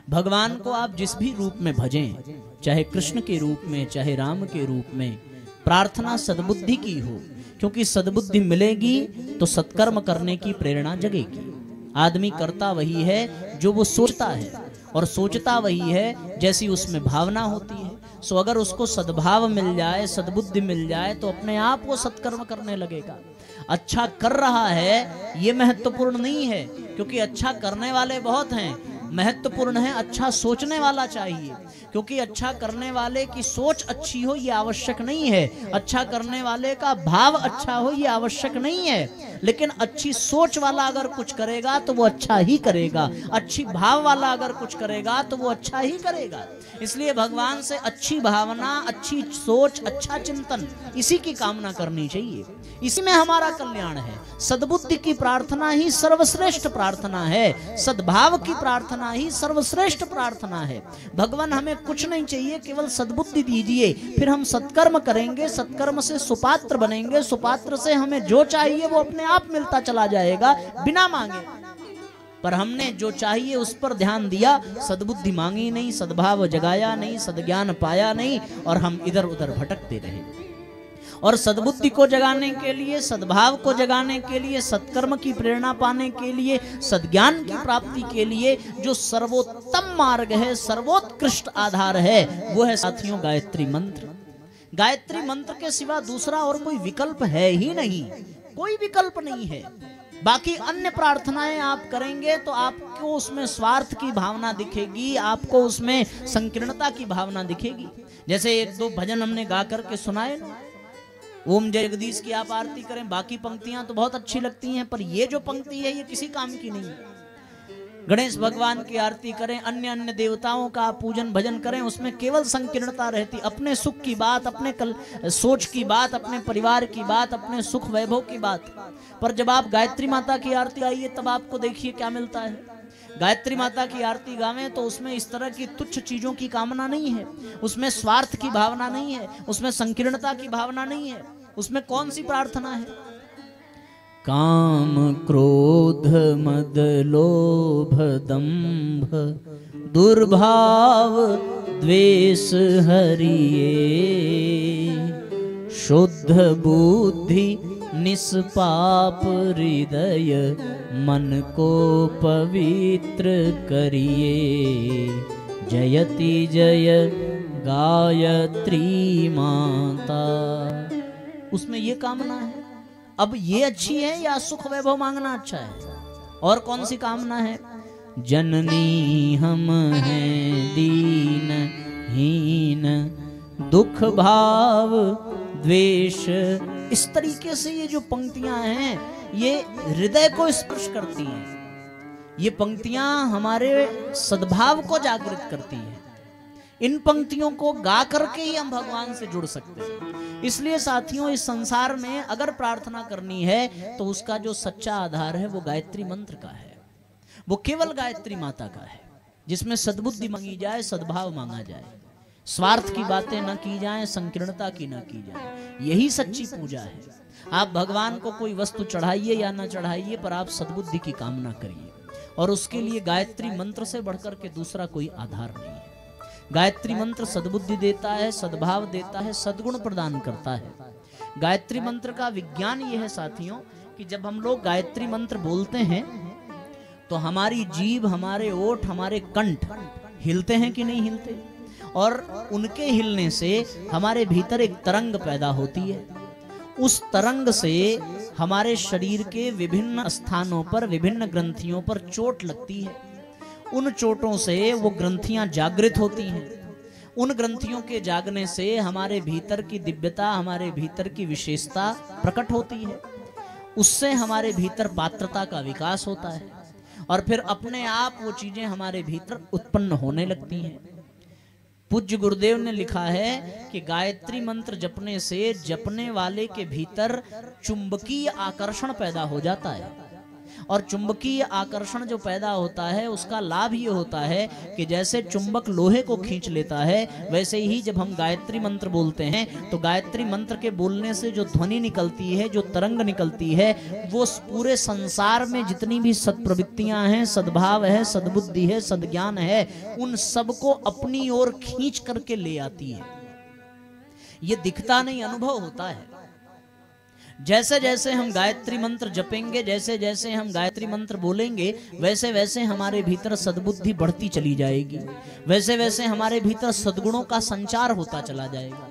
भगवान को आप जिस भी रूप में भजें, चाहे कृष्ण के रूप में, चाहे राम के रूप में, प्रार्थना सद्बुद्धि की हो, क्योंकि सद्बुद्धि मिलेगी तो सत्कर्म करने की प्रेरणा जगेगी। आदमी करता वही है जो वो सोचता है, और सोचता वही है जैसी उसमें भावना होती है। सो अगर उसको सद्भाव मिल जाए, सद्बुद्धि मिल जाए, तो अपने आप वो सत्कर्म करने लगेगा। अच्छा कर रहा है ये महत्वपूर्ण नहीं है, क्योंकि अच्छा करने वाले बहुत हैं। महत्वपूर्ण है अच्छा सोचने वाला चाहिए, क्योंकि अच्छा करने वाले की सोच अच्छी हो ये आवश्यक नहीं है, अच्छा करने वाले का भाव अच्छा हो ये आवश्यक नहीं है। लेकिन अच्छी सोच वाला अगर कुछ करेगा तो वो अच्छा ही करेगा, अच्छी भाव वाला अगर कुछ करेगा तो वो अच्छा ही करेगा। इसलिए भगवान से अच्छी भावना, अच्छी सोच, अच्छा चिंतन, इसी की कामना करनी चाहिए। इसी में हमारा कल्याण है। सद्बुद्धि की प्रार्थना ही सर्वश्रेष्ठ प्रार्थना है, सद्भाव की प्रार्थना ही सर्वश्रेष्ठ प्रार्थना है। भगवान हमें कुछ नहीं चाहिए, केवल सद्बुद्धि दीजिए, फिर हम सत्कर्म करेंगे, सत्कर्म से सुपात्र बनेंगे, सुपात्र से हमें जो चाहिए वो अपने आप मिलता चला जाएगा बिना मांगे। पर हमने जो चाहिए उस पर ध्यान दिया, सद्बुद्धि मांगी नहीं, सद्भाव जगाया नहीं, सद्ज्ञान पाया नहीं, और हम इधर उधर भटकते रहे। और सद्बुद्धि को जगाने के लिए, सद्भाव को जगाने के लिए, सत्कर्म की प्रेरणा पाने के लिए, सद्ज्ञान की प्राप्ति के लिए जो सर्वोत्तम मार्ग है, सर्वोत्कृष्ट आधार है, वो है साथियों गायत्री मंत्र। गायत्री मंत्र के सिवा दूसरा और कोई विकल्प है ही नहीं, कोई विकल्प नहीं है। बाकी अन्य प्रार्थनाएं आप करेंगे तो आपको उसमें स्वार्थ की भावना दिखेगी, आपको उसमें संकीर्णता की भावना दिखेगी। जैसे एक दो भजन हमने गा करके सुनाए ना, ओम जय जगदीश की आप आरती करें, बाकी पंक्तियां तो बहुत अच्छी लगती हैं, पर ये जो पंक्ति है ये किसी काम की नहीं है। गणेश भगवान की आरती करें, अन्य अन्य देवताओं का पूजन भजन करें, उसमें केवल संकीर्णता रहती, अपने सुख की बात, अपने सोच की बात, अपने परिवार की बात, अपने सुख वैभव की बात। पर जब आप गायत्री माता की आरती गाइए तब आपको देखिए क्या मिलता है। गायत्री माता की आरती गावें तो उसमें इस तरह की तुच्छ चीजों की कामना नहीं है, उसमें स्वार्थ की भावना नहीं है, उसमें संकीर्णता की भावना नहीं है। उसमें कौन सी प्रार्थना है? काम क्रोध मद लोभ दंभ दुर्भाव द्वेष हरिये, शुद्ध बुद्धि निष्पाप हृदय मन को पवित्र करिए, जयति जय गायत्री माता। उसमें ये कामना है। अब ये अच्छी है या सुख वैभव मांगना अच्छा है? और कौन सी कामना है? जननी हम हैं दीन हीन दुख भाव द्वेष। इस तरीके से ये जो पंक्तियां हैं ये हृदय को स्पर्श करती हैं, ये पंक्तियां हमारे सद्भाव को जागृत करती हैं। इन पंक्तियों को गा करके ही हम भगवान से जुड़ सकते हैं। इसलिए साथियों, इस संसार में अगर प्रार्थना करनी है तो उसका जो सच्चा आधार है वो गायत्री मंत्र का है, वो केवल गायत्री माता का है, जिसमें सद्बुद्धि मांगी जाए, सद्भाव मांगा जाए, स्वार्थ की बातें न की जाए, संकीर्णता की न की जाए। यही सच्ची पूजा है। आप भगवान को कोई वस्तु चढ़ाइए या न चढ़ाइए, पर आप सद्बुद्धि की कामना करिए, और उसके लिए गायत्री मंत्र से बढ़कर के दूसरा कोई आधार नहीं है। गायत्री मंत्र सद्बुद्धि देता है, सद्भाव देता है, सद्गुण प्रदान करता है। गायत्री मंत्र का विज्ञान यह है साथियों कि जब हम लोग गायत्री मंत्र बोलते हैं तो हमारी जीभ, हमारे ओठ, हमारे कंठ हिलते हैं कि नहीं हिलते, और उनके हिलने से हमारे भीतर एक तरंग पैदा होती है। उस तरंग से हमारे शरीर के विभिन्न स्थानों पर, विभिन्न ग्रंथियों पर चोट लगती है। उन चोटों से वो ग्रंथियां जागृत होती हैं। उन ग्रंथियों के जागने से हमारे भीतर की दिव्यता, हमारे भीतर की विशेषता प्रकट होती है। उससे हमारे भीतर पात्रता का विकास होता है, और फिर अपने आप वो चीजें हमारे भीतर उत्पन्न होने लगती हैं। पूज्य गुरुदेव ने लिखा है कि गायत्री मंत्र जपने से जपने वाले के भीतर चुंबकीय आकर्षण पैदा हो जाता है, और चुंबकीय आकर्षण जो पैदा होता है उसका लाभ ये होता है कि जैसे चुंबक लोहे को खींच लेता है, वैसे ही जब हम गायत्री मंत्र बोलते हैं तो गायत्री मंत्र के बोलने से जो ध्वनि निकलती है, जो तरंग निकलती है, वो पूरे संसार में जितनी भी सत्प्रवृत्तियां हैं, सद्भाव है, सद्बुद्धि है, सद्ज्ञान है, उन सबको अपनी ओर खींच करके ले आती है। ये दिखता नहीं, अनुभव होता है। जैसे जैसे हम गायत्री मंत्र जपेंगे, जैसे जैसे हम गायत्री मंत्र बोलेंगे, वैसे वैसे हमारे भीतर सद्बुद्धि बढ़ती चली जाएगी, वैसे वैसे हमारे भीतर सद्गुणों का संचार होता चला जाएगा।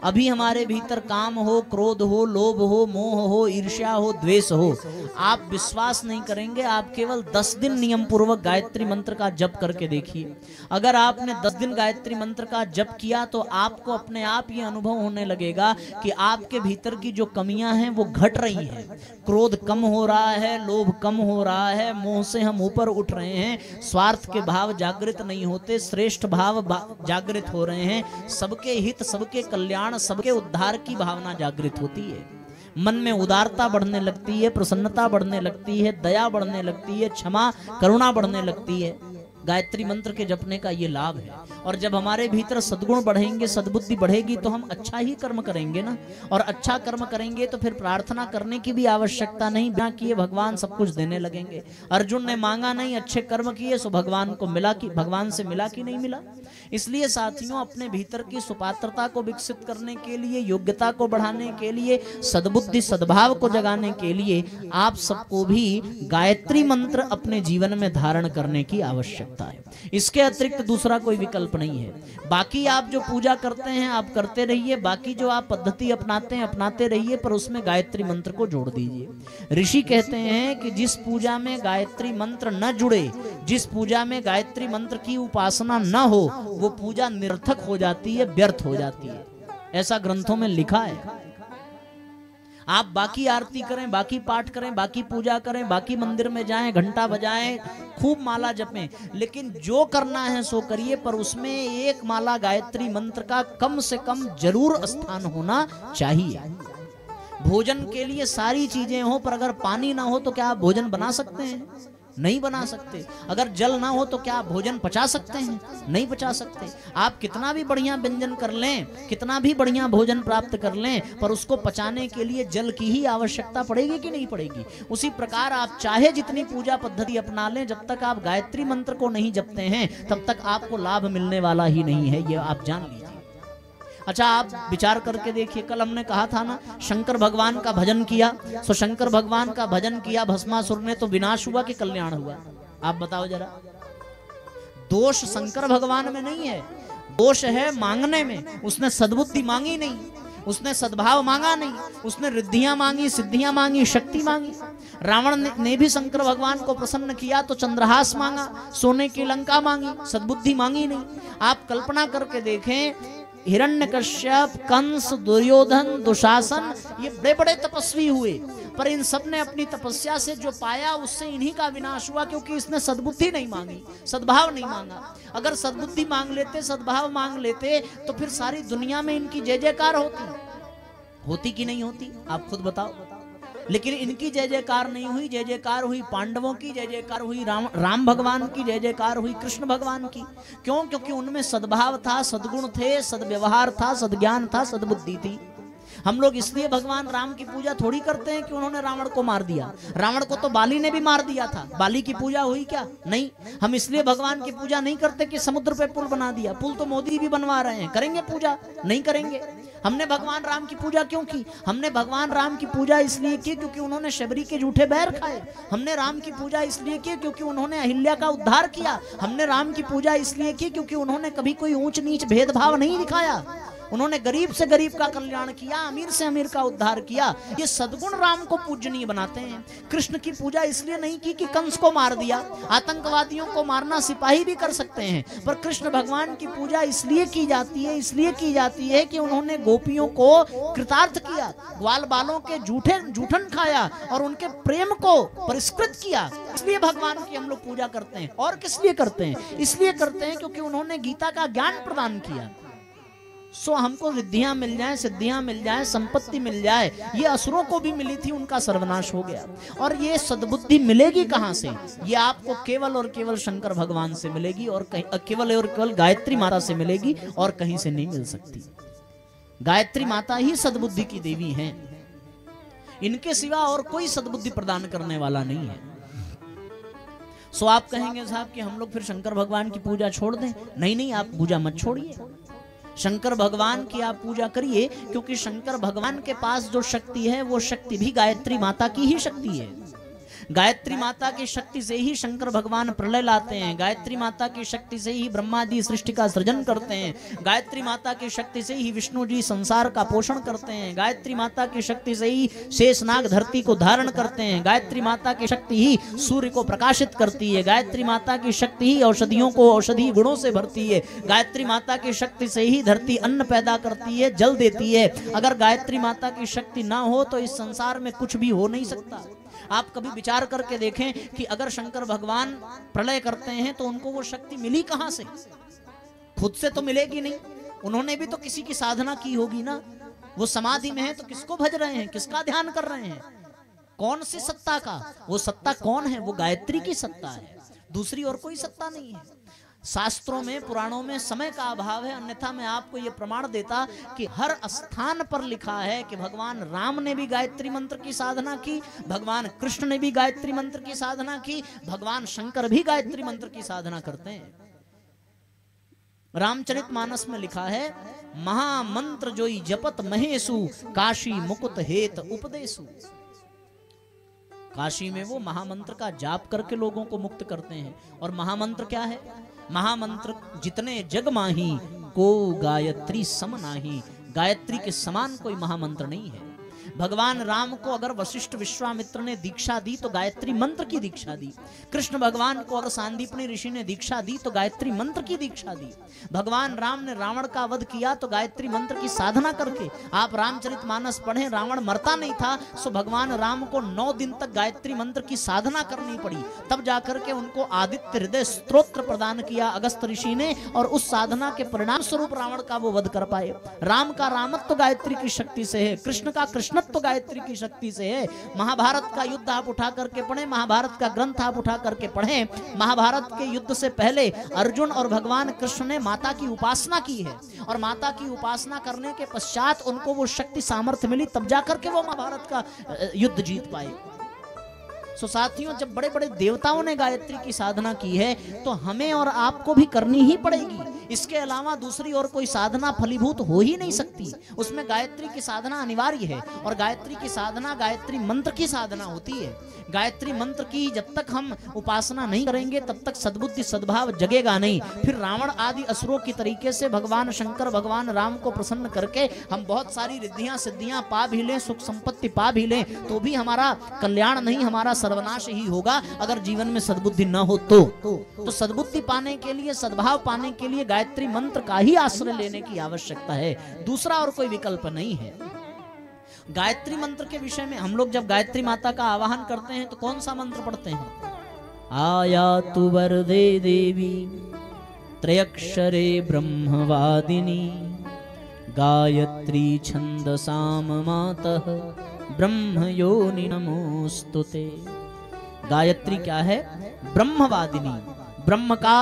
अभी हमारे भीतर काम हो, क्रोध हो, लोभ हो, मोह हो, ईर्ष्या हो, द्वेष हो, आप विश्वास नहीं करेंगे, आप केवल 10 दिन नियम पूर्वक गायत्री मंत्र का जप करके देखिए। अगर आपने 10 दिन गायत्री मंत्र का जप किया तो आपको अपने आप ये अनुभव होने लगेगा कि आपके भीतर की जो कमियां हैं वो घट रही हैं। क्रोध कम हो रहा है, लोभ कम हो रहा है, मोह से हम ऊपर उठ रहे हैं, स्वार्थ के भाव जागृत नहीं होते, श्रेष्ठ भाव जागृत हो रहे हैं, सबके हित, सबके कल्याण, सबके उद्धार की भावना जागृत होती है। मन में उदारता बढ़ने लगती है, प्रसन्नता बढ़ने लगती है, दया बढ़ने लगती है, क्षमा करुणा बढ़ने लगती है। गायत्री मंत्र के जपने का ये लाभ है। और जब हमारे भीतर सद्गुण बढ़ेंगे, सद्बुद्धि बढ़ेगी, तो हम अच्छा ही कर्म करेंगे ना। और अच्छा कर्म करेंगे तो फिर प्रार्थना करने की भी आवश्यकता नहीं, बिना किए भगवान सब कुछ देने लगेंगे। अर्जुन ने मांगा नहीं, अच्छे कर्म किए सो भगवान को मिला, कि भगवान से मिला कि नहीं मिला। इसलिए साथियों, अपने भीतर की सुपात्रता को विकसित करने के लिए, योग्यता को बढ़ाने के लिए, सद्बुद्धि सद्भाव को जगाने के लिए आप सबको भी गायत्री मंत्र अपने जीवन में धारण करने की आवश्यकता है। इसके अतिरिक्त दूसरा कोई विकल्प नहीं है। बाकी आप जो पूजा करते हैं आप करते रहिए, बाकी जो आप पद्धति अपनाते हैं अपनाते रहिए, पर उसमें गायत्री मंत्र को जोड़ दीजिए। ऋषि कहते हैं कि जिस पूजा में गायत्री मंत्र न जुड़े, जिस पूजा में गायत्री मंत्र की उपासना न हो, वो पूजा निरर्थक हो जाती है, व्यर्थ हो जाती है। ऐसा ग्रंथों में लिखा है। आप बाकी आरती करें, बाकी पाठ करें, बाकी पूजा करें, बाकी मंदिर में जाएं, घंटा बजाएं, खूब माला जपें, लेकिन जो करना है सो करिए, पर उसमें एक माला गायत्री मंत्र का कम से कम जरूर स्थान होना चाहिए। भोजन के लिए सारी चीजें हो, पर अगर पानी ना हो तो क्या आप भोजन बना सकते हैं? नहीं बना सकते। अगर जल ना हो तो क्या आप भोजन पचा सकते हैं? नहीं पचा सकते। आप कितना भी बढ़िया व्यंजन कर लें, कितना भी बढ़िया भोजन प्राप्त कर लें, पर उसको पचाने के लिए जल की ही आवश्यकता पड़ेगी कि नहीं पड़ेगी? उसी प्रकार आप चाहे जितनी पूजा पद्धति अपना लें, जब तक आप गायत्री मंत्र को नहीं जपते हैं तब तक आपको लाभ मिलने वाला ही नहीं है, ये आप जान लीजिए। अच्छा, आप विचार करके देखिए, कल हमने कहा था ना, शंकर भगवान का भजन किया, सो शंकर भगवान का भजन किया भस्मासुर ने, तो विनाश हुआ कि कल्याण हुआ? आप बताओ जरा। दोष शंकर भगवान में नहीं है, दोष है मांगने में। उसने सद्बुद्धि मांगी नहीं, उसने सद्भाव मांगा नहीं, उसने रिद्धियां मांगी, सिद्धियां मांगी, शक्ति मांगी। रावण ने भी शंकर भगवान को प्रसन्न किया तो चंद्रहास मांगा, सोने की लंका मांगी, सद्बुद्धि मांगी नहीं। आप कल्पना करके देखें, हिरण्यकश्यप, कंस, दुर्योधन, दुशासन, ये बड़े बड़े तपस्वी हुए, पर इन सब ने अपनी तपस्या से जो पाया उससे इन्हीं का विनाश हुआ, क्योंकि इसने सद्बुद्धि नहीं मांगी, सद्भाव नहीं मांगा। अगर सद्बुद्धि मांग लेते, सद्भाव मांग लेते, तो फिर सारी दुनिया में इनकी जय जयकार होती कि नहीं होती? आप खुद बताओ। लेकिन इनकी जय जयकार नहीं हुई, जय जयकार हुई पांडवों की, जय जयकार हुई राम भगवान की, जय जयकार हुई कृष्ण भगवान की। क्यों? क्योंकि उनमें सद्भाव था, सद्गुण थे, सद्व्यवहार था, सद्ज्ञान था, सद्बुद्धि थी। हम लोग इसलिए भगवान राम की पूजा थोड़ी करते हैं कि उन्होंने रावण को मार दिया। रावण को तो बाली ने भी मार दिया था, बाली की पूजा हुई क्या? नहीं। हम इसलिए भगवान की पूजा नहीं करते कि समुद्र पे पुल बना दिया, पुल तो मोदी भी बनवा रहे हैं, करेंगे पूजा? नहीं करेंगे। हमने भगवान राम की पूजा क्यों की? हमने भगवान राम की पूजा इसलिए की क्योंकि उन्होंने शबरी के झूठे बैर खाए। हमने राम की पूजा इसलिए की क्योंकि उन्होंने अहिल्या का उद्धार किया। हमने राम की पूजा इसलिए की क्योंकि उन्होंने कभी कोई ऊंच नीच भेदभाव नहीं दिखाया। उन्होंने गरीब से गरीब का कल्याण किया, अमीर से अमीर का उद्धार किया। ये सद्गुण राम को पूजनीय बनाते हैं। कृष्ण की पूजा इसलिए नहीं की कि कंस को मार दिया। आतंकवादियों को मारना सिपाही भी कर सकते हैं, पर कृष्ण भगवान की पूजा इसलिए की जाती है, इसलिए की जाती है कि उन्होंने गोपियों को कृतार्थ किया, ग्वाल बालों के जूठन खाया और उनके प्रेम को परिष्कृत किया। इसलिए भगवान की हम लोग पूजा करते हैं। और किस लिए करते हैं? इसलिए करते हैं क्योंकि उन्होंने गीता का ज्ञान प्रदान किया। सो हमको रिद्धियां मिल जाए, सिद्धियां मिल जाए, संपत्ति मिल जाए, ये असुरों को भी मिली थी, उनका सर्वनाश हो गया। और ये सद्बुद्धि मिलेगी कहां से? ये आपको केवल और केवल शंकर भगवान से मिलेगी, और कहीं केवल और केवल गायत्री माता से मिलेगी, और कहीं से नहीं मिल सकती। गायत्री माता ही सद्बुद्धि की देवी हैं, इनके सिवा और कोई सद्बुद्धि प्रदान करने वाला नहीं है। सो आप कहेंगे साहब कि हम लोग फिर शंकर भगवान की पूजा छोड़ दें? नहीं नहीं, आप पूजा मत छोड़िए, शंकर भगवान की आप पूजा करिए, क्योंकि शंकर भगवान के पास जो शक्ति है वो शक्ति भी गायत्री माता की ही शक्ति है। गायत्री माता की शक्ति से ही शंकर भगवान प्रलय लाते हैं, गायत्री माता की शक्ति से ही ब्रह्मा जी सृष्टि का सृजन करते हैं, गायत्री माता की शक्ति से ही विष्णु जी संसार का पोषण करते हैं, गायत्री माता की शक्ति से ही शेषनाग धरती को धारण करते हैं, गायत्री माता की शक्ति ही सूर्य को प्रकाशित करती है, गायत्री माता की शक्ति ही औषधियों को औषधि गुणों से भरती है, गायत्री माता की शक्ति से ही धरती अन्न पैदा करती है, जल देती है। अगर गायत्री माता की शक्ति ना हो तो इस संसार में कुछ भी हो नहीं सकता। आप कभी विचार करके देखें कि अगर शंकर भगवान प्रलय करते हैं तो उनको वो शक्ति मिली कहां से? खुद से तो मिलेगी नहीं, उन्होंने भी तो किसी की साधना की होगी ना। वो समाधि में है तो किसको भज रहे हैं, किसका ध्यान कर रहे हैं, कौन सी सत्ता का? वो सत्ता कौन है? वो गायत्री की सत्ता है, दूसरी और कोई सत्ता नहीं है। शास्त्रों में, पुराणों में समय का अभाव है, अन्यथा मैं आपको यह प्रमाण देता कि हर स्थान पर लिखा है कि भगवान राम ने भी गायत्री मंत्र की साधना की, भगवान कृष्ण ने भी गायत्री मंत्र की साधना की, भगवान शंकर भी गायत्री मंत्र की साधना करते हैं। रामचरितमानस में लिखा है, महामंत्र जोई जपत महेशु, काशी मुकुट हेत उपदेशु। काशी में वो महामंत्र का जाप करके लोगों को मुक्त करते हैं। और महामंत्र क्या है? महामंत्र जितने जग माही, को गायत्री सम नाही। गायत्री के समान कोई महामंत्र नहीं है। भगवान राम को अगर वशिष्ठ विश्वामित्र ने दीक्षा दी तो गायत्री मंत्र की दीक्षा दी। कृष्ण भगवान को अगर सांदीपनी ऋषि ने दीक्षा दी तो गायत्री मंत्र की दीक्षा दी। भगवान राम ने रावण का वध किया तो गायत्री मंत्र की साधना करके। आप रामचरितमानस पढ़ें, रावण मरता नहीं था, सो भगवान राम को 9 दिन तक गायत्री मंत्र की साधना करनी पड़ी, तब जाकर के उनको आदित्य हृदय स्तोत्र प्रदान किया अगस्त ऋषि ने, और उस साधना के परिणाम स्वरूप रावण का वो वध कर पाए। राम का रामत्व गायत्री की शक्ति से है, कृष्ण का कृष्ण तो गायत्री की शक्ति से है। महाभारत का युद्ध आप उठा करके पढ़ें, महाभारत का ग्रंथ आप उठा करके पढ़ें। महाभारत के युद्ध से पहले अर्जुन और भगवान कृष्ण ने माता की उपासना की है, और माता की उपासना करने के पश्चात उनको वो शक्ति सामर्थ्य मिली, तब जाकर के वो महाभारत का युद्ध जीत पाए। सो साथियों, जब बड़े बड़े देवताओं ने गायत्री की साधना की है तो हमें और आपको भी करनी ही पड़ेगी। इसके अलावा दूसरी और कोई साधना फलीभूत हो ही नहीं सकती। उसमें गायत्री की साधना अनिवार्य है, और गायत्री की साधना गायत्री मंत्र की साधना होती है। गायत्री मंत्र की जब तक हम उपासना नहीं करेंगे तब तक सद्बुद्धि सद्भाव जगेगा नहीं। फिर रावण आदि असुरों की तरीके से भगवान शंकर भगवान राम को प्रसन्न करके हम बहुत सारी रिद्धियां सिद्धियां पा भी लें, सुख संपत्ति पा भी लें, तो भी हमारा कल्याण नहीं, हमारा सर्वनाश ही होगा अगर जीवन में सद्बुद्धि न हो तो सद्बुद्धि पाने के लिए, सद्भाव पाने के लिए गायत्री मंत्र का ही आश्रय लेने की आवश्यकता है, दूसरा और कोई विकल्प नहीं है। गायत्री मंत्र के विषय में हम लोग जब गायत्री माता का आवाहन करते हैं तो कौन सा मंत्र पढ़ते हैं? आयातु वरदे देवी त्रयक्षरे ब्रह्मवादिनी गायत्री छंदसाम मातः ब्रह्म योनि नमोस्तुते। गायत्री क्या है? ब्रह्मवादिनी, ब्रह्म का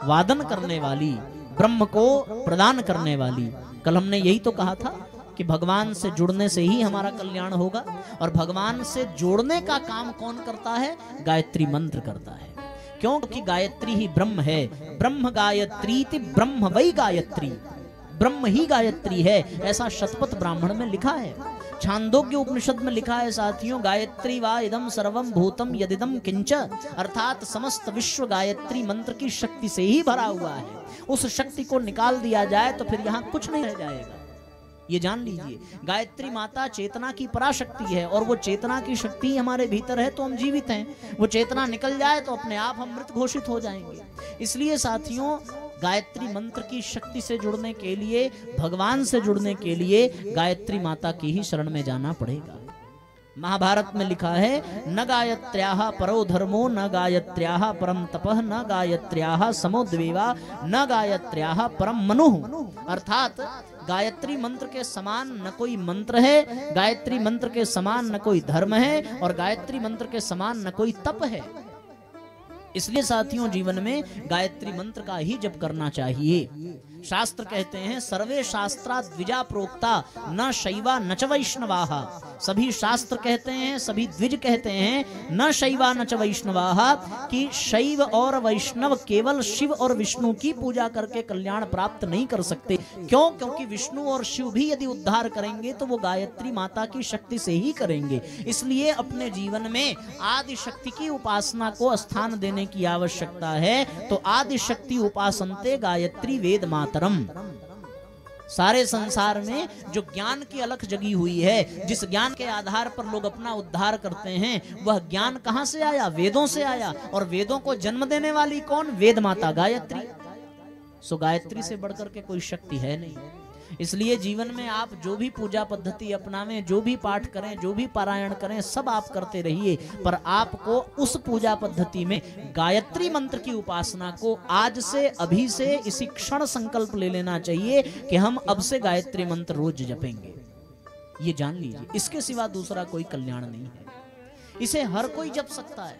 वादन करने वाली, ब्रह्म को प्रदान करने वाली। कल हमने यही तो कहा था कि भगवान से जुड़ने से ही हमारा कल्याण होगा, और भगवान से जोड़ने का काम कौन करता है? गायत्री मंत्र करता है। क्योंकि गायत्री ही ब्रह्म है। ब्रह्म गायत्री ब्रह्म वही गायत्री, ब्रह्म ही गायत्री है, ऐसा शतपथ ब्राह्मण में लिखा है। छांदोग्य उपनिषद में लिखा है साथियों, गायत्री वा इदम सर्वम भूतम यदिदम किंच, अर्थात समस्त विश्व गायत्री मंत्र की शक्ति से ही भरा हुआ है। उस शक्ति को निकाल दिया जाए तो फिर यहाँ कुछ नहीं रह जाएगा। ये जान लीजिए, गायत्री माता चेतना की पराशक्ति है, और वो चेतना की शक्ति हमारे भीतर है तो हम जीवित हैं। वो चेतना निकल जाए तो अपने आप हम मृत घोषित हो जाएंगे। इसलिए साथियों, गायत्री मंत्र की शक्ति से जुड़ने के लिए, भगवान से जुड़ने के लिए गायत्री माता की ही शरण में जाना पड़ेगा। महाभारत में लिखा है, न गायत्र्याः परो धर्मो, न गायत्र्याः परम तपः, न गायत्र्याः समो द्वेवा, न गायत्र्याः परम मनुः। अर्थात गायत्री मंत्र के समान न कोई मंत्र है, गायत्री मंत्र के समान न कोई धर्म है, और गायत्री मंत्र के समान न कोई तप है। इसलिए साथियों, जीवन में गायत्री मंत्र का ही जप करना चाहिए। शास्त्र कहते हैं, सर्वे शास्त्रा द्विजा प्रोक्ता न शैवा न च वैष्णवाः। सभी शास्त्र कहते हैं, सभी द्विज कहते हैं, न शैवा न च वैष्णवाः, कि शैव और वैष्णव केवल शिव और विष्णु की पूजा करके कल्याण प्राप्त नहीं कर सकते। क्यों? क्योंकि विष्णु और शिव भी यदि उद्धार करेंगे तो वो गायत्री माता की शक्ति से ही करेंगे। इसलिए अपने जीवन में आदि शक्ति की उपासना को स्थान देने की आवश्यकता है। तो आदि शक्ति उपासनते गायत्री वेद मातरम। सारे संसार में जो ज्ञान की अलख जगी हुई है, जिस ज्ञान के आधार पर लोग अपना उद्धार करते हैं, वह ज्ञान कहां से आया? वेदों से आया। और वेदों को जन्म देने वाली कौन? वेद माता गायत्री। सो गायत्री से बढ़कर के कोई शक्ति है नहीं। इसलिए जीवन में आप जो भी पूजा पद्धति अपनावें, जो भी पाठ करें, जो भी पारायण करें, सब आप करते रहिए, पर आपको उस पूजा पद्धति में गायत्री मंत्र की उपासना को आज से, अभी से, इसी क्षण संकल्प ले लेना चाहिए कि हम अब से गायत्री मंत्र रोज जपेंगे। ये जान लीजिए, इसके सिवा दूसरा कोई कल्याण नहीं है। इसे हर कोई जप सकता है।